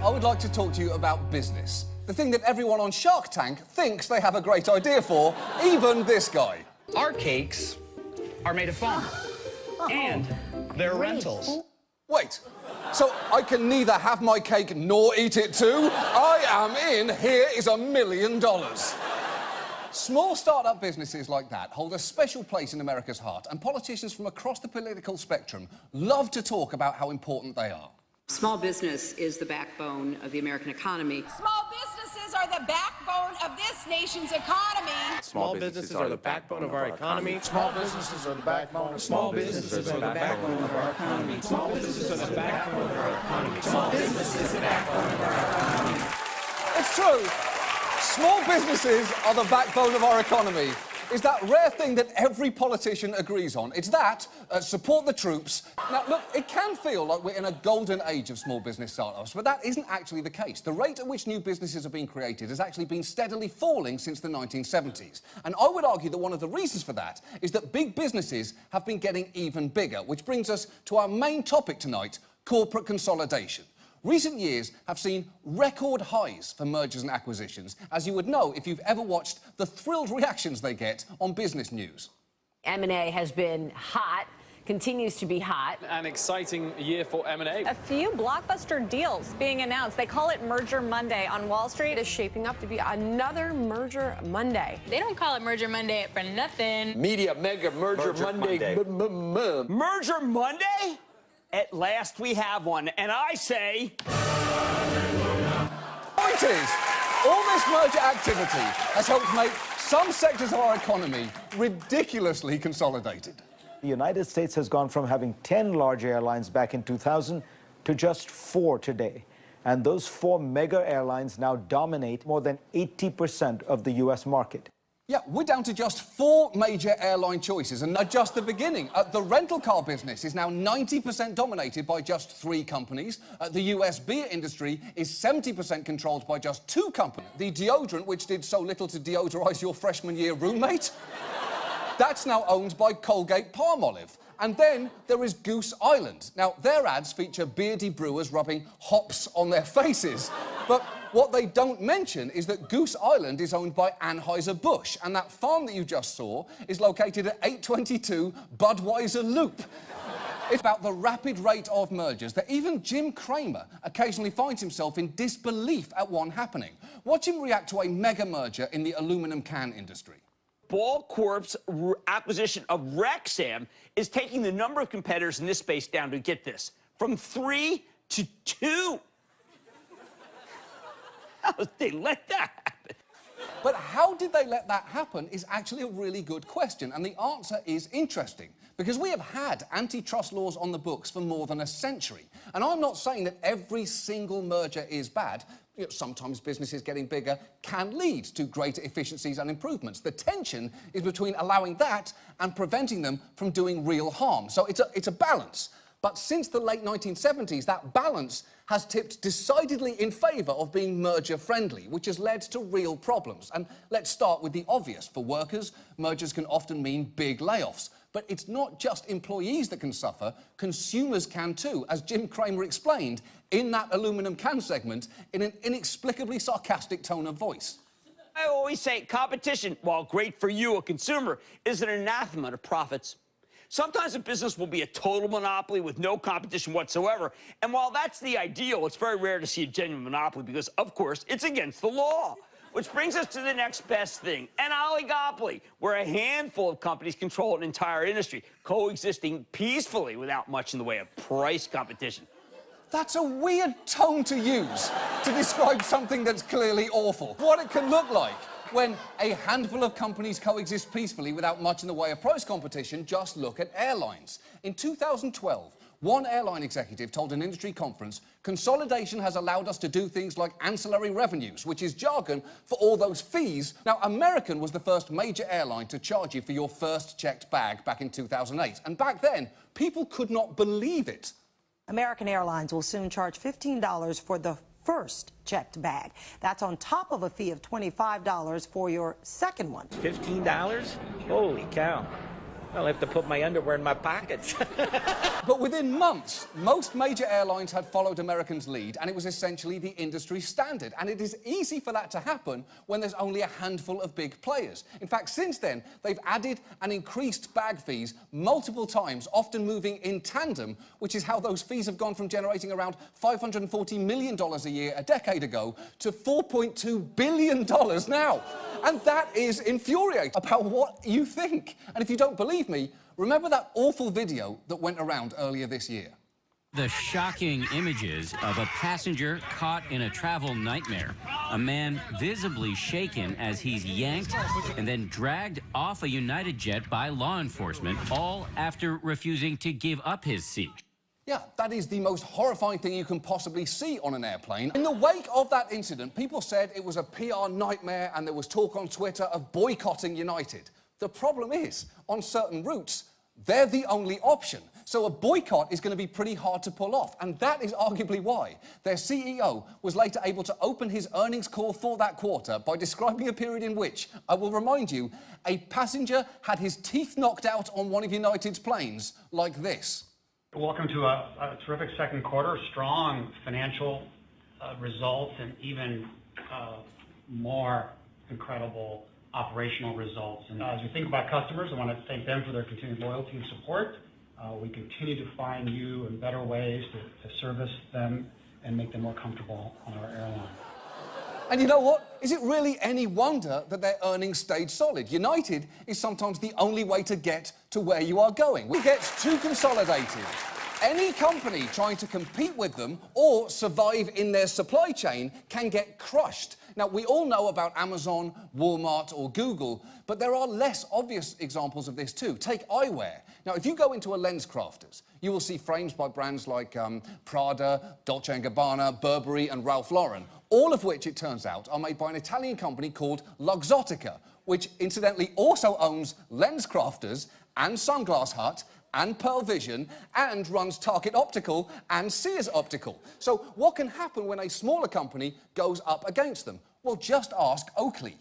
I would like to talk to you about business. The thing that everyone on Shark Tank thinks they have a great idea for, even this guy. Our cakes are made of foam. And they're rentals. Wait, so I can neither have my cake nor eat it too? I am in. Here is $1 million. Small start-up businesses like that hold a special place in America's heart, and politicians from across the political spectrum love to talk about how important they are. Small business is the backbone of the American economy. Small businesses are the backbone of this nation's economy. Small businesses are the backbone of our economy. Small businesses are the backbone of Small businesses are the backbone of our economy. Small businesses are the backbone of our economy. Small businesses are the backbone of our economy. It's true. Small businesses are the backbone of our economy. Is that rare thing that every politician agrees on. It's that, support the troops. Now, look, it can feel like we're in a golden age of small business startups, but that isn't actually the case. The rate at which new businesses are being created has actually been steadily falling since the 1970s. And I would argue that one of the reasons for that is that big businesses have been getting even bigger, which brings us to our main topic tonight, corporate consolidation. Recent years have seen record highs for mergers and acquisitions, as you would know if you've ever watched the thrilled reactions they get on business news. M&A has been hot, continues to be hot. An exciting year for M&A. A few blockbuster deals being announced. They call it Merger Monday on Wall Street. Is shaping up to be another Merger Monday. They don't call it Merger Monday for nothing. Media mega merger Monday. Merger Monday? At last we have one, and I say... Point is, all this merger activity has helped make some sectors of our economy ridiculously consolidated. The United States has gone from having 10 large airlines back in 2000 to just 4 today. And those 4 mega airlines now dominate more than 80% of the U.S. market. Yeah, we're down to just 4 major airline choices, and not just the beginning. The rental car business is now 90% dominated by just 3 companies. The US beer industry is 70% controlled by just 2 companies. The deodorant, which did so little to deodorize your freshman year roommate, that's now owned by Colgate-Palmolive. And then there is Goose Island. Now, their ads feature beardy brewers rubbing hops on their faces. But what they don't mention is that Goose Island is owned by Anheuser-Busch, and that farm that you just saw is located at 822 Budweiser Loop. It's about the rapid rate of mergers that even Jim Cramer occasionally finds himself in disbelief at one happening. Watch him react to a mega merger in the aluminum can industry. Ball Corp's acquisition of Rexam is taking the number of competitors in this space down to, get this, from 3 to 2. How did they let that happen? But how did they let that happen is actually a really good question, and the answer is interesting, because we have had antitrust laws on the books for more than a century. And I'm not saying that every single merger is bad. You know, sometimes businesses getting bigger can lead to greater efficiencies and improvements. The tension is between allowing that and preventing them from doing real harm. So it's a balance. But since the late 1970s, that balance has tipped decidedly in favour of being merger-friendly, which has led to real problems. And let's start with the obvious. For workers, mergers can often mean big layoffs. But it's not just employees that can suffer, consumers can too, as Jim Cramer explained in that aluminum can segment in an inexplicably sarcastic tone of voice. I always say competition, while great for you, a consumer, is an anathema to profits. Sometimes a business will be a total monopoly with no competition whatsoever. And while that's the ideal, it's very rare to see a genuine monopoly because, of course, it's against the law. Which brings us to the next best thing, an oligopoly, where a handful of companies control an entire industry, coexisting peacefully without much in the way of price competition. That's a weird tone to use to describe something that's clearly awful. What it can look like when a handful of companies coexist peacefully without much in the way of price competition, just look at airlines. In 2012, one airline executive told an industry conference, consolidation has allowed us to do things like ancillary revenues, which is jargon for all those fees. Now, American was the first major airline to charge you for your first checked bag back in 2008. And back then, people could not believe it. American Airlines will soon charge $15 for the first checked bag. That's on top of a fee of $25 for your second one. $15? Holy cow. I'll have to put my underwear in my pockets. But within months, most major airlines had followed Americans' lead, and it was essentially the industry standard. And it is easy for that to happen when there's only a handful of big players. In fact, since then, they've added and increased bag fees multiple times, often moving in tandem, which is how those fees have gone from generating around $540 million a year a decade ago to $4.2 billion now. And that is infuriating about what you think. And if you don't believe me, remember that awful video that went around earlier this year? The shocking images of a passenger caught in a travel nightmare. A man visibly shaken as he's yanked and then dragged off a United jet by law enforcement, all after refusing to give up his seat. Yeah, that is the most horrifying thing you can possibly see on an airplane. In the wake of that incident, people said it was a PR nightmare and there was talk on Twitter of boycotting United. The problem is, on certain routes, they're the only option. So a boycott is going to be pretty hard to pull off, and that is arguably why their CEO was later able to open his earnings call for that quarter by describing a period in which, I will remind you, a passenger had his teeth knocked out on one of United's planes like this. Welcome to a terrific second quarter, strong financial results, and even more incredible operational results. And as we think about customers, I want to thank them for their continued loyalty and support. We continue to find new and better ways to service them and make them more comfortable on our airline. And you know what? Is it really any wonder that their earnings stayed solid? United is sometimes the only way to get to where you are going. It gets too consolidated. Any company trying to compete with them or survive in their supply chain can get crushed. Now, we all know about Amazon, Walmart, or Google, but there are less obvious examples of this too. Take eyewear. Now, if you go into a Lens Crafters, you will see frames by brands like Prada, Dolce & Gabbana, Burberry, and Ralph Lauren, all of which, it turns out, are made by an Italian company called Luxottica, which incidentally also owns Lens Crafters and Sunglass Hut and Pearl Vision, and runs Target Optical and Sears Optical. So what can happen when a smaller company goes up against them? Well, just ask Oakley.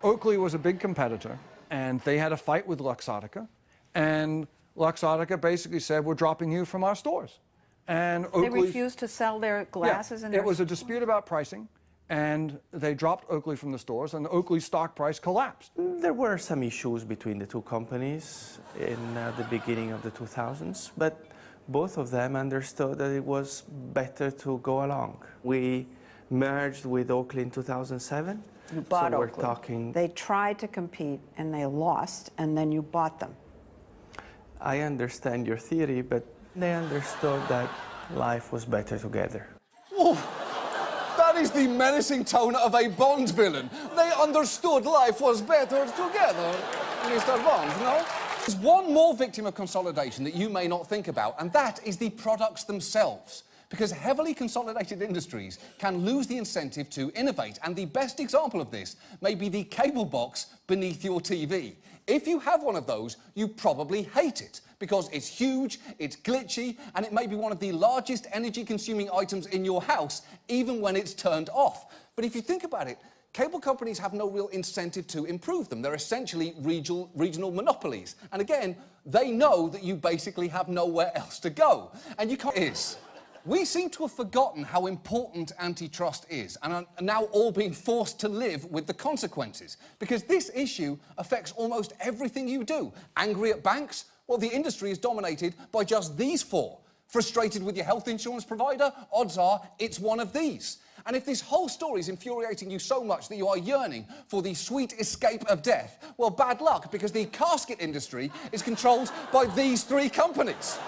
Oakley was a big competitor, and they had a fight with Luxottica, and Luxottica basically said, we're dropping you from our stores. And Oakley... They refused to sell their glasses in their... It was a dispute about pricing, and they dropped Oakley from the stores, and Oakley's stock price collapsed. There were some issues between the two companies in the beginning of the 2000s, but both of them understood that it was better to go along. We merged with Oakley in 2007. You bought so we're Oakley. talking... They tried to compete, and they lost, and then you bought them. I understand your theory, but they understood that life was better together. Ooh. That is the menacing tone of a Bond villain. They understood life was better together, Mr. Bond, no? There's one more victim of consolidation that you may not think about, and that is the products themselves. Because heavily consolidated industries can lose the incentive to innovate, and the best example of this may be the cable box beneath your TV. If you have one of those, you probably hate it, because it's huge, it's glitchy, and it may be one of the largest energy-consuming items in your house, even when it's turned off. But if you think about it, cable companies have no real incentive to improve them. They're essentially regional monopolies. And again, they know that you basically have nowhere else to go. And you can't... We seem to have forgotten how important antitrust is, and are now all being forced to live with the consequences. Because this issue affects almost everything you do. Angry at banks? Well, the industry is dominated by just these four. Frustrated with your health insurance provider? Odds are it's one of these. And if this whole story is infuriating you so much that you are yearning for the sweet escape of death, well, bad luck, because the casket industry is controlled by these three companies.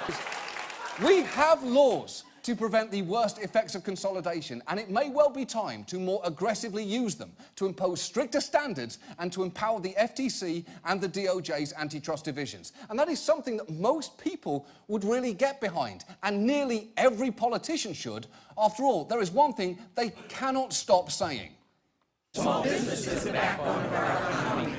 We have laws to prevent the worst effects of consolidation, and it may well be time to more aggressively use them, to impose stricter standards and to empower the FTC and the DOJ's antitrust divisions. And that is something that most people would really get behind, and nearly every politician should. After all, there is one thing they cannot stop saying. Small business is the backbone of our economy.